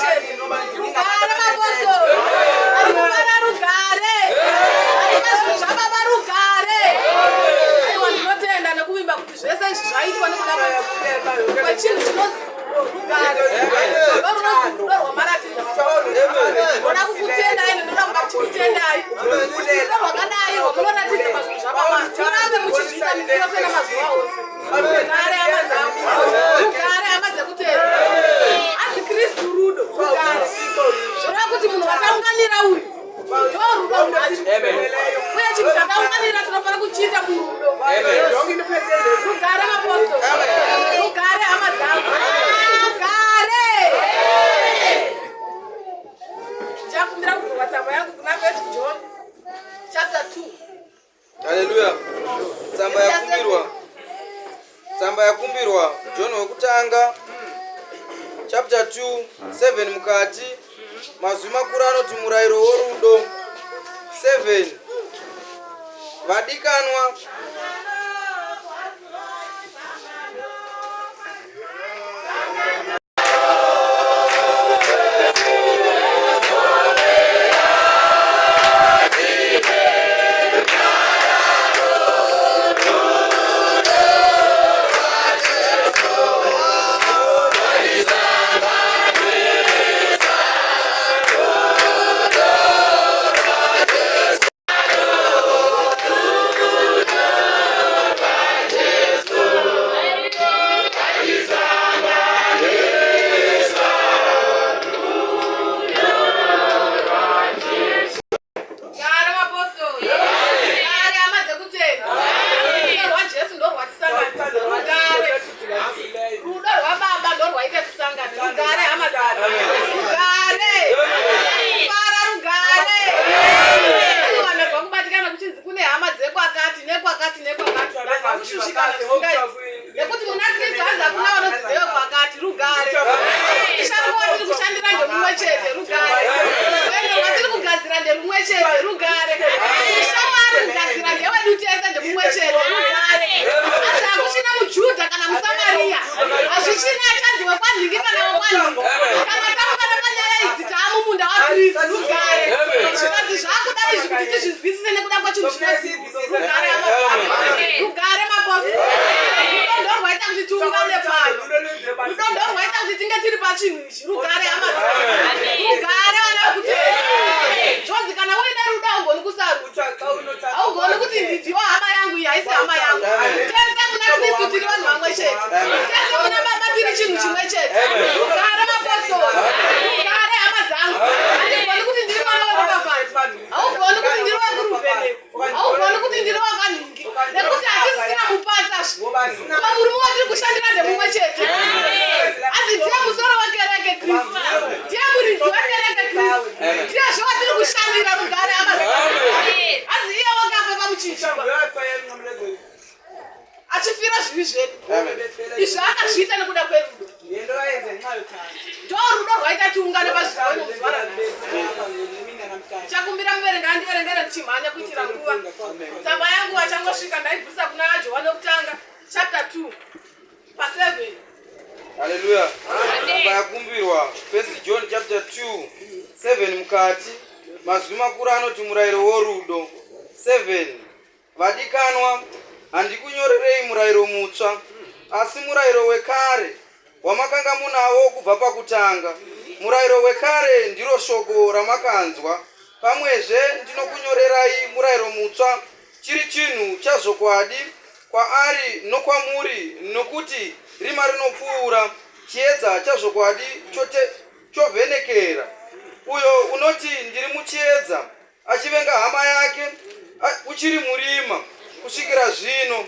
chete. Rugare mapostori. Arikuvara rugare. Arikazvababa rugare. Aiwa ndinotenda nekuvimba kuti zvese izvi zvaitwa nekuda kwechinhu chinonzi rugare. Rudo rwamaratidza. Ndoda kukutendai ndoda kukutendai. Rudo rwakadai rwamunoratidza pazvinhu zvababa. Murambe muchizviita misi yose namazuva ose. Rugare hama dzangu. Rugare hama dzekutenda. Asi Kristu rudo. Rugare. Zvoreva kuti munhu wataunganira uyu ndorudo rwacho. Uye chinhu chataunganira tinofana kuchiita murudo. Rugare mapostori. Rugare hama dzangu. Rugare. Ndichakumbira kuti WhatsApp yangu kuna First John chapter 2. Haleluya. Tsamba yakumbirwa John wekutanga chapter 2 7 mukati. Mazwi makuru anoti murayiro worudo. 7 vadikanwa nekuti muna Kristu hanzi hakuna vanodziziva kwakati. Rugare. Isharuwa tiri kushandira nderumwe chete. Rugare. Wendo watiri kugadzira nderumwe chete. Rugare. Ishamwari kugadzira ndewedu tese nderumwe chete. Rugare. Asi hakuchina muJudha kana muSamaria. Hazvichina achanzi wekwanhingi kana wekwanhingi. Kana taungana panyaya idzi taamumunda waKristu. Rugare. Zvikati zvakudai izvi kuti tizvizwisise nekuda kwechinhu chinoziviso. Rugare amazana. Rugare mapostori. Rudo rwaita kuti tiungane pano. Rudo rwaita kuti tinge tiri pachinhu ichi. Rugare amazana. Rugare vana vekutenda. Zvonzi kana uine rudo haugoni kusarudza. Haugoni kuti ndiwa hama yangu iyi haisi hama yangu. Tese muna Kristu tiri vanhu vamwe chete. Tese muna Baba tiri chinhu chimwe chete. Rugare mapostori. Rugare hama dzangu. Handigoni kuti ndiri mwana weRobhabhati. Haugoni kuti ndiri wekuruvheneko. Haugoni kuti ndiri wakanhingi. Nekuti hatisisina mupatsa. Koma murume watiri kushandira ndemumwe chete. Asi ndiye musoro wekereke Kristu. Ndiye muridzi wekereke Kristu. Ndiye zvewatiri kushandira. Rugare hama dzangu. Asi iye wakafa pamuchinjikwa. Achifira zvivi zvedu. Izvi akazviita nekuda kwerudo. Ndorudo rwaita tiungane pazvizivo nomuzuva chakumbira muverenga andiverengere ndichimhanya kuitira nguva. Tsamba yangu vachangosvika ndaibvisa kuna Johani wekutanga chapter 2 verse 7. Haleluya. Tsamba yakumbirwa First John chapter 2 7 mukati. Mazwi makuru anoti murayiro worudo. 7 vadikanwa handikunyorerei murayiro mutsva asi murayiro wekare wamakanga munawo kubva pakutanga. Murayiro wekare ndiro shoko ramakanzwa. Pamwezve ndinokunyorerai murayiro mutsva, chiri chinhu chazvokwadi kwaari nokwamuri, nokuti rima rinopfuura chiedza chazvokwadi chovhenekera. Uyo unoti ndiri muchiedza achivenga hama yake uchiri murima kusvikira zvino.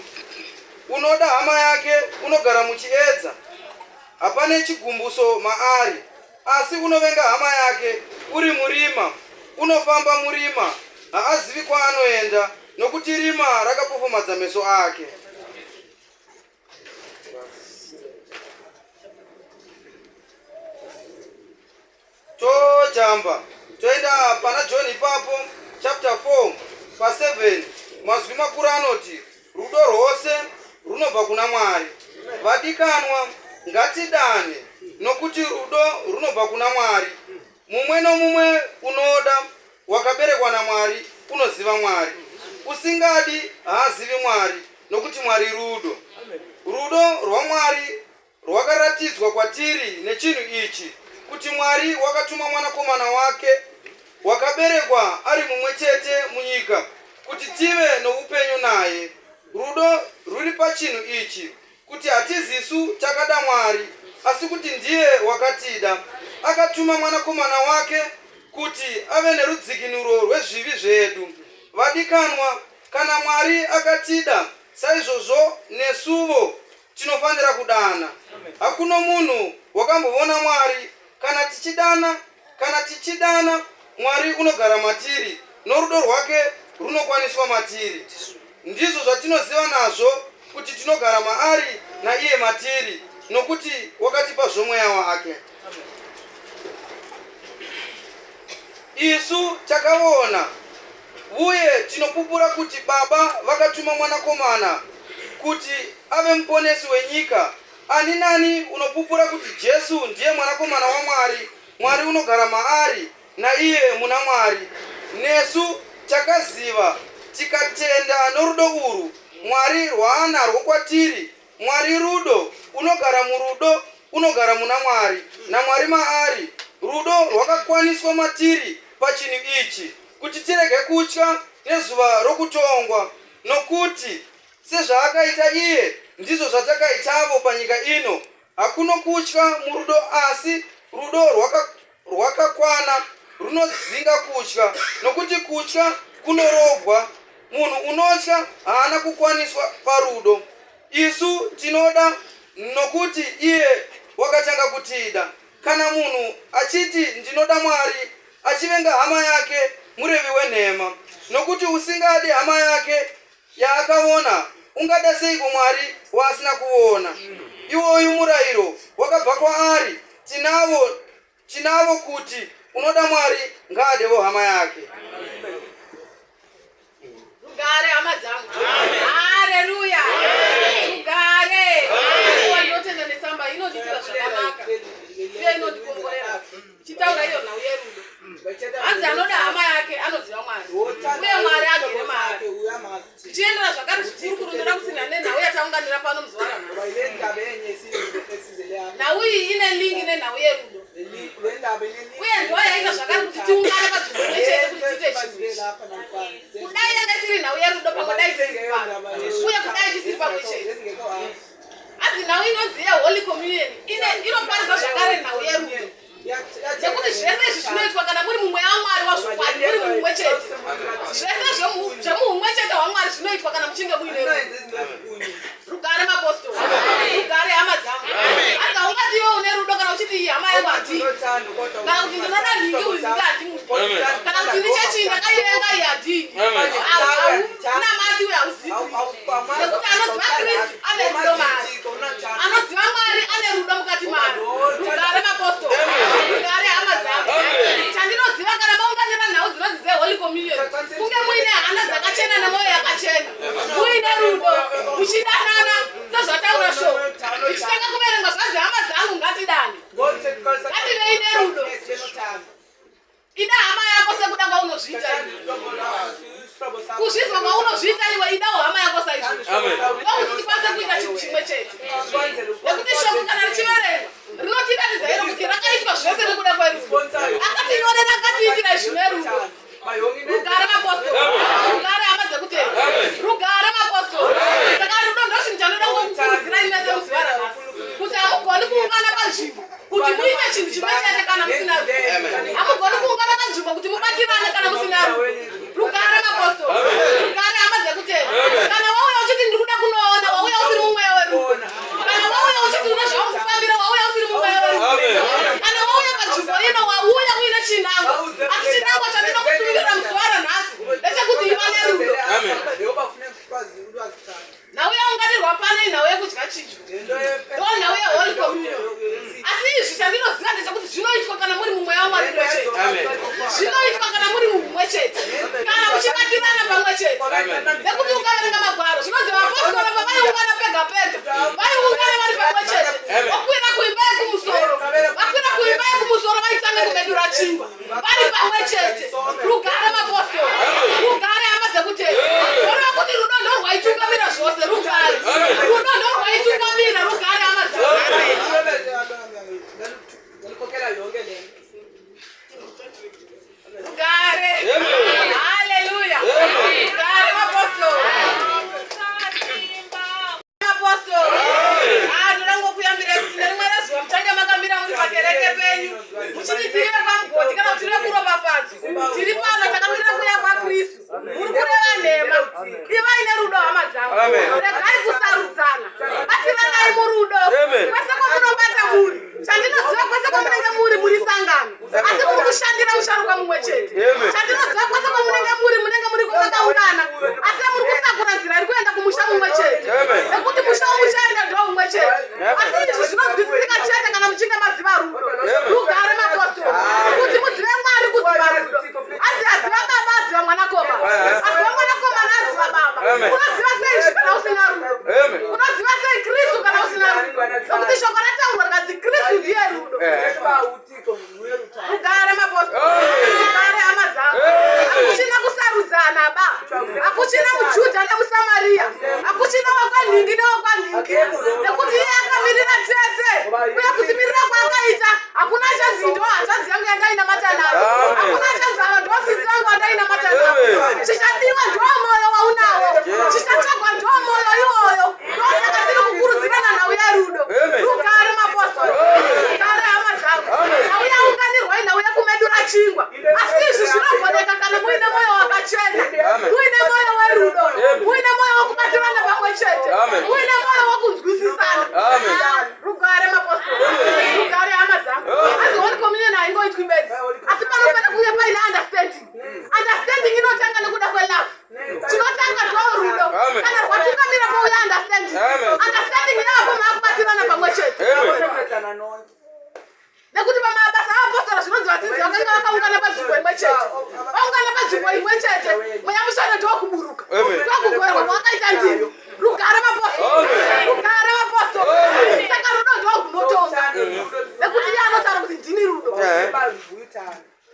Unoda hama yake unogara muchiedza, hapane chigumbuso maari. Asi unovenga hama yake uri murima, unofamba murima, haazivi kwaanoenda, nokuti rima rakapofomadza meso ake. Tojamba toenda pana John ipapo chapter 4 verse 7. Mazwi makuru anoti rudo rwose runobva kuna Mwari. Vadikanwa, ngatidane nokuti rudo runobva kuna Mwari. Mumwe nomumwe unoda wakaberekwa naMwari unoziva Mwari. Usingadi haazivi Mwari, nokuti Mwari rudo. Rudo rwaMwari rwakaratidzwa kwatiri nechinhu ichi, kuti Mwari wakatuma mwanakomana wake wakaberekwa ari mumwe chete munyika, kuti tive noupenyu naye. Rudo ruri pachinhu ichi, kuti hatizisu takada Mwari, asi kuti ndiye wakatida, akatuma mwanakomana wake kuti ave nerudzikinuro rwezvivi zvedu. Vadikanwa, kana Mwari akatida, saizvozvo nesuvo tinofanira kudana. Hakuna munhu wakambovona Mwari. Kana tichidana Mwari unogara matiri, norudo rwake runokwaniswa matiri. Ndizvo zvatinoziva nazvo kuti tinogara maari naiye matiri, nokuti wakatipa zvomweya wake. Isu takaona uye tinopupura kuti Baba vakatuma mwanakomana kuti ave muponesi wenyika. Ani nani unopupura kuti Jesu ndiye mwanakomana waMwari, Mwari unogara maari naiye muna Mwari. Nesu takaziva tikatenda norudo uru Mwari rwaanarwo kwatiri. Mwari rudo, unogara murudo, unogara muna Mwari, naMwari maari. Rudo rwakakwaniswa matiri pachinhu ichi, kuti tirege kutya nezuva rokutongwa, nokuti sezvaakaita iye ndizvo zvatakaitavo panyika ino. Hakuno kutya murudo, asi rudo rwakakwana runodzinga kutya, nokuti kutya kunorogwa. Munhu unotya haana kukwaniswa parudo. Isu tinoda nokuti iye wakatanga kutida. Kana munhu achiti ndinoda Mwari, achivenga hama yake, murevi wenhema. Nokuti usingadi hama yake yaakaona, ungada seiko Mwari waasina kuona? Iwoyu murayiro wakabva kwaari. Tinavo kuti unoda Mwari ngaadevo hama yake. Rugare hama dzangu. Haleluya. Rugare. Wanotenda nesamba inoditira zvakanaka. Uye inodikongorera. Chitaura iyo nhau yerudo. Hanzi anoda hama yake anoziva Mwari. Uye Mwari agere maari. Tichiendera zvakare zvikuru kurundira kusina nenhau yataunganira pano muzuva ranhasi. Nhau iyi ine lingi nenhau yerudo. Uye ndo yaita zvakare kuti tiungane panzvimbo imwe chete kuti tiite chinhu. Kudai yanga tiri nhau yerudo pamwe dai tisiri pano. Uye kudai tisiri pamwe chete. Hanzi nhau inonzi yeHoly Communion inoparidza zvakare nhau yerudo. Nekuti zvese izvi zvinoitwa kana muri mumweya waMwari wazvokwadi, muri mumwe chete. Zvese zvemuumwe chete waMwari zvinoitwa kana muchinge muine rudo. Rugare mapostori. Rugare hama dzangu. Hanzi haungati iwe une rudo kana uchiti iyi hama yangu handii. Kana kuti ndinoda nhingi uyu nhingi handimuti. Kana kuti ndichechi ndakaivenga iyi handii. Unamati uyu hauzivi. Nekuti anoziva Kristu ane rudo maari. Anoziva Mwari ane rudo mukati maari. Rugare mapostori. Rugare hama dzangu. Chandinoziva kana maunganira nhau dzinodzi dzeHoly Communion, kunge muine hana dzakachena nemwoyo yakachena, muine rudo, muchidanana sezvataura shoko. Tichitanga kuverengwa zvanzi hama dzangu ngatidane. Ngative ine rudo. Ida hama yako sekuda kwaunozviita iwe. Kuzvizwa kwaunozviita iwe idawo hama yako saizvozvo. Ndokuti tikwanise kuita chinhu chimwe chete. Nekuti shoko kana richiverengwa rinotiratidza iro kuti rakaitwa zvese nekuda kwerudo. Akatinyorera akatiitira zvine rudo. Rugare mapostori. Rugare hama dzekutenda. Rugare mapostori. Saka rudo ndo chinhu chanoda kukukurudzira imi vese muzuva ranhasi, kuti hamugoni kuungana panzvimbo kuti muite chinhu chimwe chete kana musina rudo. Hamugoni kuungana panzvimbo kuti mubatirane kana musina rudo. Rugare mapostori. Rugare hama dzekutenda. Kana wauya uchiti ndiri kuda kunoona, wauya usiri mumweya werudo. Kana wauya uchiti une zvaunofambira, wauya usiri mumweya werudo. Kana wauya panzvimbo ino, wauya uine chinangwa, asi chinangwa chandinokutumira muzuva ranhasi ndechekuti iva nerudo. Nhau yaunganirwa pano inhau yekudya chinhu. Ndo nhau yeHoly Communion. Asi izvi chandinoziva ndechekuti zvinoitwa kana muri mumweya waMwari mumwe chete. Zvinoitwa kana muri mumwe chete. Kana muchibatirana pamwe chete. Nekuti ukaverenga magwaro zvinonzi vapostori pavaiungana pega pega, vaiungana vari pamwe chete. Vokwira kuimba yekumusoro, vatange kumedura chingwa vari pamwe chete. Rugare mapostori, rugare hama dzekutenda. Uri kuti rudo ndo rwaitungamira zvose. Rugare rudo ndo rwaitungamira. Rugare hama dzekutenda. Rugare, haleluya. Rugare mapostori, ndangokuyambira kuti nerimwe rezuva mutange makamira muri pakereke penyu muchitidzirira pamugoti kana kuti rekuropafadzi. Tiri pano takamirira kuya kwaKristu. Muri kureva nhema. Ivai nerudo hama dzangu. Regai kusarudzana. Batiranai murudo. Kwese kwamunobata muri. Chandinoziva kwese kwamunenge muri sangano. Asi muri kushandira musharuka mumwe chete. Chandinoziva kwese kwamunenge muri kumakaungana. Asi muri kusakura nzira iri kuenda kumusha mumwe chete. Nekuti musha womuchaenda ndo mumwe chete. Asi izvi zvinonzwisisika chete kana muchinge maziva rudo. Rugare mapostori. Kuti muzive Mwari kuziva rudo. Asi aziva baba aziva mwanakomana. Aziva mwanakomana aziva baba. Unoziva sei izvi kana usina rudo? Unoziva sei Kristu kana usina rudo? Nokuti shoko rataurwa rikati Kristu ndiye rudo. Rugare mapostori. Rugare hama dzangu. Hakuchina kusarudzana ba. Hakuchina muJudha nemuSamaria. Hakuchina wakwanhingi newakwanhingi. Nekuti iye akamirira tese. Uye kutimirira kwaakaita hakuna chazindo hanzvadzi yangu yandainamata nayo. Hakuna chazava ndosisi yangu yandainamata nayo. Chichadiwa ndo moyo waunawo. Chichatsvagwa ndo moyo iwoyo. Ndosaka tiri kukurudzirana nhau yerudo. Rugare mapostori. Rugare hama dzangu. Nhau yaunganirwa inhau yekumedura chingwa. Asi izvi zvinogoneka kana muine moyo wakachena. Muine moyo werudo. Muine moyo wokubatirana pamwe chete. Muine moyo wokunzwisisana. Rugare mapostori. Rugare hama dzangu. Hazioni communion haingoitwi bedzi. Asi panofanira kunge paine understanding. Understanding inotanga nekuda kwelove. Chinotanga ndo rudo. Kana rwatungamira pauya understanding. Understanding yavo maakubatirana pamwe chete. Nekuti pamabasa apostora zvinonzi vadzidzi vakanga vakaungana panzvimbo imwe chete. Vaungana panzvimbo imwe chete. Mweya mushanu ndokuburuka. Ndokugorwa kwakaita ndimi. Rugare mapostori. Rugare mapostori. Saka rudo ndogunotonga. Nekuti iye anotaura kuti ndini rudo.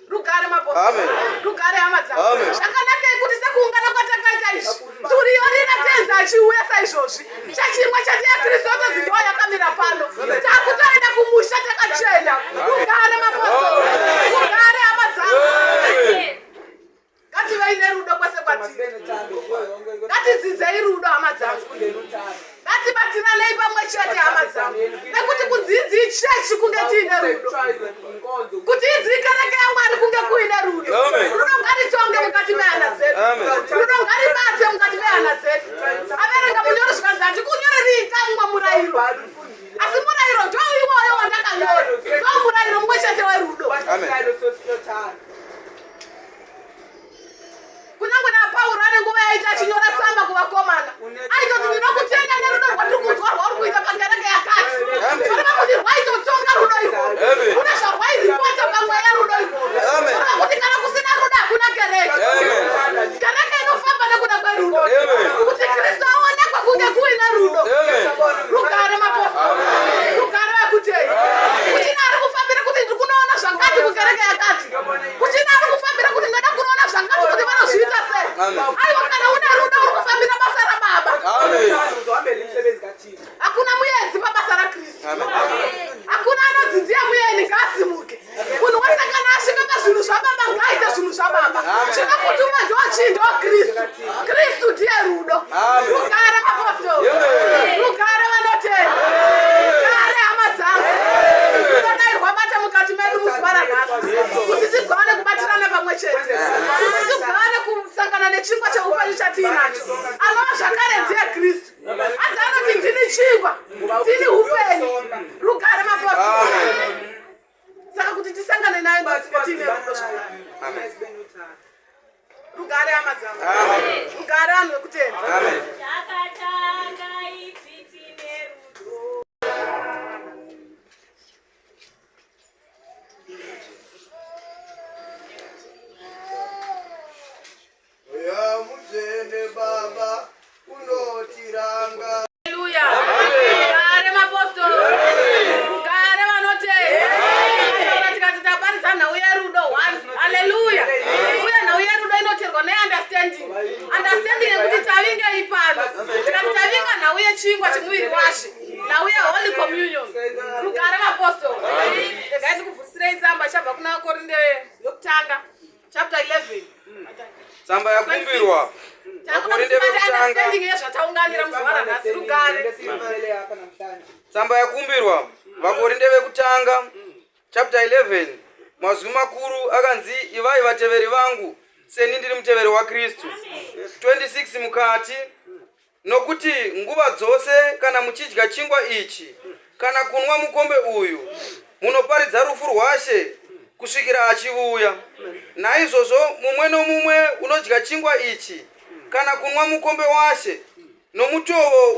Rugare mapostori. Rugare hama dzangu. Zvakanakei kuti sekuungana kwatakaita izvi. Turiyo rinatenza achiuya saizvozvi. Chachimwe chete yaKristu yotozi ndo yakamira pano. Takutoenda kumusha takachena. Rugare mapostori. Rugare hama dzangu. Ngativei nerudo kwese kwatiri. Ngatidzidzei rudo hama dzangu. Ngatibatiranei pamwe chete hama dzangu. Nekuti kudzidzi ichechi kunge tiine rudo. Kuti idzikereke yaMwari kunge kuine rudo. Rudo ngaritonge mukati mehana dzedu. Rudo ngaribate mukati mehana dzedu. Averenga munyoro zvikanzi handikunyoreri kamwe murayiro. Asi murayiro ndo iwoyo wandakanyora. Ndo murayiro mumwe chete werudo. Kunyange naPauro ane nguva yaita achinyora tsamba kuvakomana. Aitoti ndinokutenda nerudo rwandiri kunzwa rwauri kuita pakereke yakati. Zvoreva kuti rwaitotonga rudo irworwo. Une zvarwairipota pamweya rudo irworwo. Zvoreva kuti kana kusina rudo hakuna kereke. Kereke inofamba nekuda kwerudo. Kuti Kristu aonekwe kunge kuine rudo. Rugare mapostori. Rugare vakutei. Kuchina ari kufambira kuti ndiri kunoona zvakati kukereke yakati. Kuchina ari kufambira kuti ndoda kunoona zvakati kuti vanozviita sei. Aiwa kana une rudo uri kufambira basa rababa. Hakuna muedzi pabasa raKristu. Hakuna anodzi ndiye mueni ngaasimuke. Munhu wese kana asvika pazvinhu zvababa ngaaite zvinhu zvababa. Chinokutuma ndochii ndo Kristu. Kristu ndiye rudo. Rugare mapostori. Rugare vanotenda. Rugare hama dzangu. Runodai rwabata mukati medu muzuva ranhasi. Kuti tigone kubatirana pamwe chete. Kuti tigone kusangana nechingwa cheupenyu chatiinacho. Anova zvakare ndiye Kristu. Asi anoti ndini chingwa. Ndini upenyu. Rugare mapostori. Saka kuti tisangane naye ndotsika tiine rudo zvakare. Rugare hama dzangu. Rugare anhu ekutenda. Ya mutende baba unotiranga. Haleluya. Rugare mapostori. Rugare vanotenda. Tikati taparidza kuna Korinde yokutanga chapter 11. Tsamba yakumbirwa Vakorinde vekutanga. Tsamba yakumbirwa Vakorinde vekutanga chapter 11 mazwi makuru akanzi ivai vateveri vangu seni ndiri muteveri waKristu. 26 mukati nokuti nguva dzose kana muchidya chingwa ichi kana kunwa mukombe uyu munoparidza rufu rwaShe kusvikira achiuya. Naizvozvo mumwe nomumwe unodya chingwa ichi kana kunwa mukombe waShe nomutoo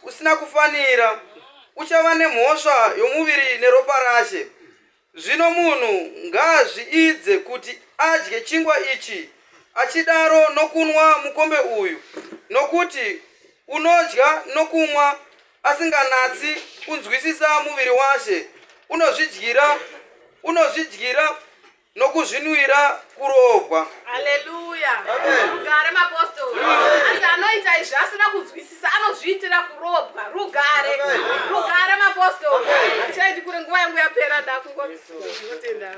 usina kufanira uchava nemhosva yomuviri neropa raShe. Zvino munhu ngaazviidze kuti adye chingwa ichi achidaro nokunwa mukombe uyu, nokuti unodya nokunwa asinganatsi kunzwisisa muviri waShe unozvidyira nokuzvinwira kurohwa. Haleluya. Rugare maapostoli. Asi anoita izvi asina kunzwisisa anozviitira kurohwa. Rugare maapostoli. Achaiti kure nguva yangu yapera ndakungotenda.